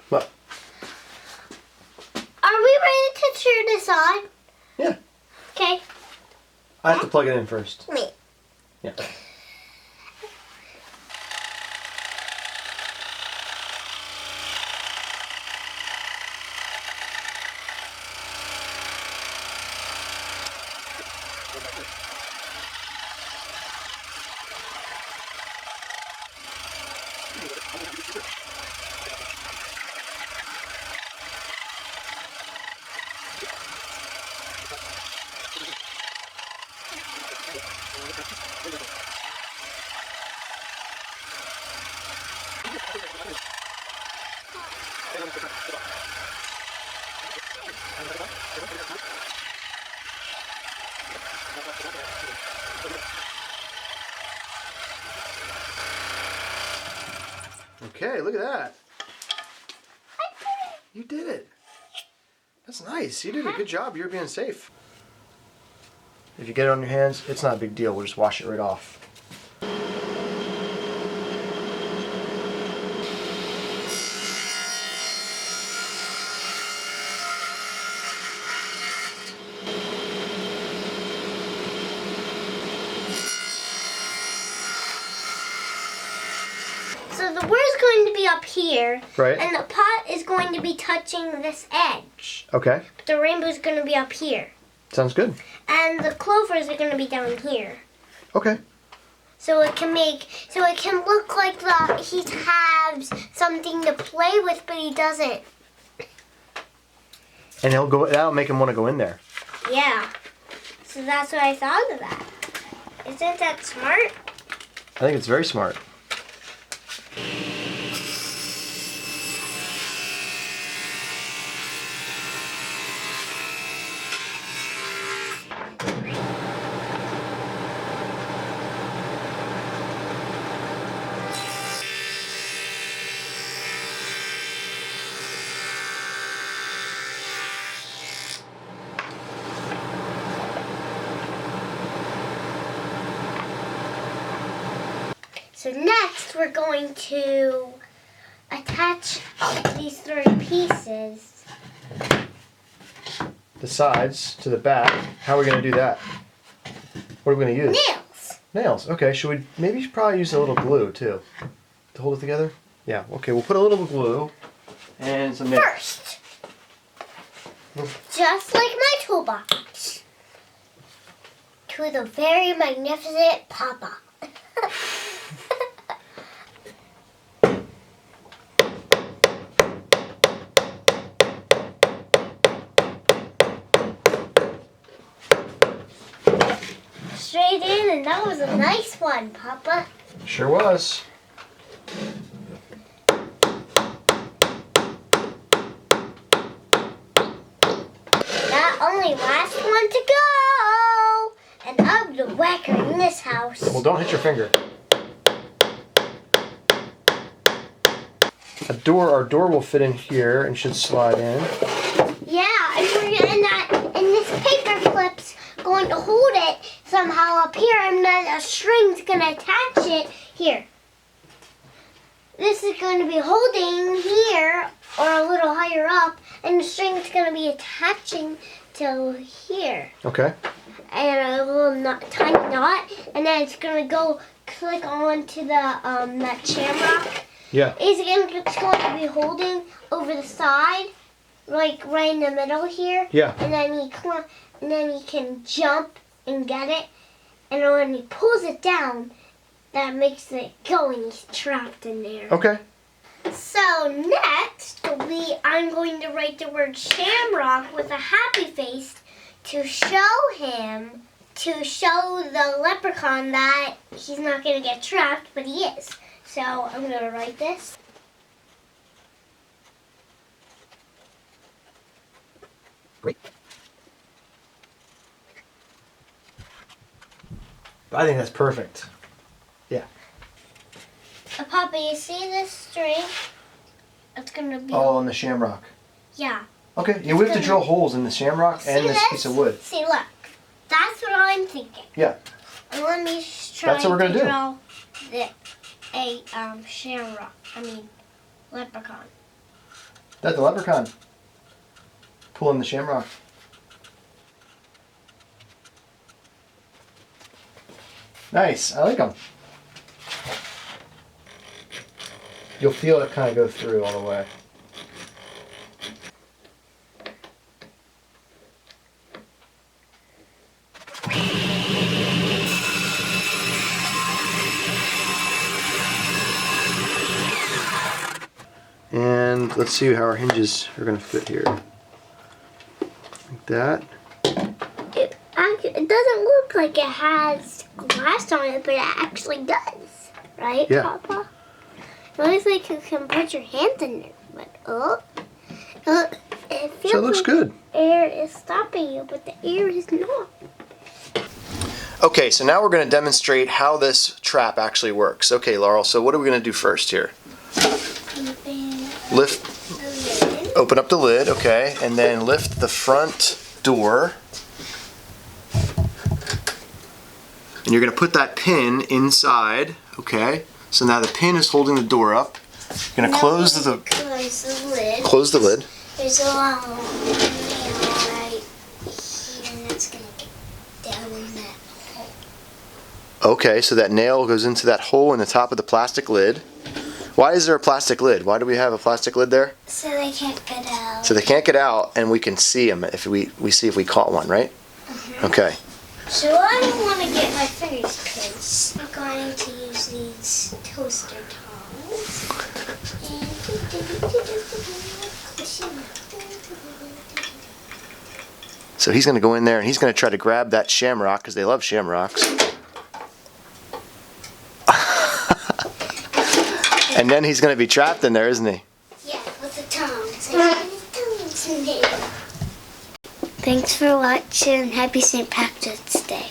What? Are we ready to turn this on? Yeah. Okay. I have to plug it in first. Me. Yeah. Okay, look at that. You did it. That's nice. You did a good job. You're being safe. If you get it on your hands, it's not a big deal. We'll just wash it right off. So the word is going to be up here. Right. And the pot is going to be touching this edge. Okay. The rainbow is going to be up here. Sounds good. And the clovers are going to be down here. Okay. So it can look like he has something to play with, but he doesn't. And that'll make him want to go in there. Yeah. So that's what I thought of that. Isn't that smart? I think it's very smart. So next we're going to attach these 3 pieces. The sides to the back. How are we going to do that? What are we going to use? Nails. Nails. Okay, should we probably use a little glue too to hold it together? Yeah, okay, we'll put a little glue and some nails. First, just like my toolbox, to the very magnificent Papa. Straight in, and that was a nice one, Papa. Sure was. That only last one to go. And I'm the whacker in this house. Well, don't hit your finger. Our door will fit in here and should slide in. Yeah, and this paper clip's going to hold it somehow up here, and then a string's going to attach it here. This is going to be holding here, or a little higher up, and the string's going to be attaching to here. Okay. And a little tiny knot, and then it's going to go click onto the that shamrock. Yeah. It's going to be holding over the side, like right in the middle here. Yeah. And then he can jump and get it. And when he pulls it down, that makes it go, and he's trapped in there. Okay. So next, I'm going to write the word shamrock with a happy face to show the leprechaun that he's not going to get trapped, but he is. So I'm going to write this. Great. I think that's perfect. Yeah. Papa, you see this string? It's going to be... Oh, on the shamrock. Yeah. Okay, yeah, we have to drill holes in the shamrock and this piece of wood. See, look. That's what I'm thinking. Yeah. And let me try That's what we're gonna do. draw a shamrock. Leprechaun. That's the leprechaun. Pulling the shamrock. Nice, I like them. You'll feel it kind of go through all the way. And let's see how our hinges are going to fit here. Like that. It doesn't look like it has glass on it, but it actually does. Right, Yeah. Papa? It looks like you can put your hands in it, but it feels So it looks like good. Air is stopping you, but the air is not. Okay, so now we're going to demonstrate how this trap actually works. Okay, Laurel, so what are we going to do first here? Open up the lid, okay, and then lift the front door. And you're going to put that pin inside, okay? So now the pin is holding the door up. You're going to close the lid. Close the lid. There's a long nail right here, and that's going to get down in that hole. Okay, so that nail goes into that hole in the top of the plastic lid. Why is there a plastic lid? Why do we have a plastic lid there? So they can't get out. So they can't get out, and we can see them if we see if we caught one, right? Okay. So I don't want to get my fingers pinched. I'm going to use these toaster tongs. So he's going to go in there and he's going to try to grab that shamrock because they love shamrocks. And then he's going to be trapped in there, isn't he? Yeah, with the tongs. Thanks for watching. Happy St. Patrick's Day.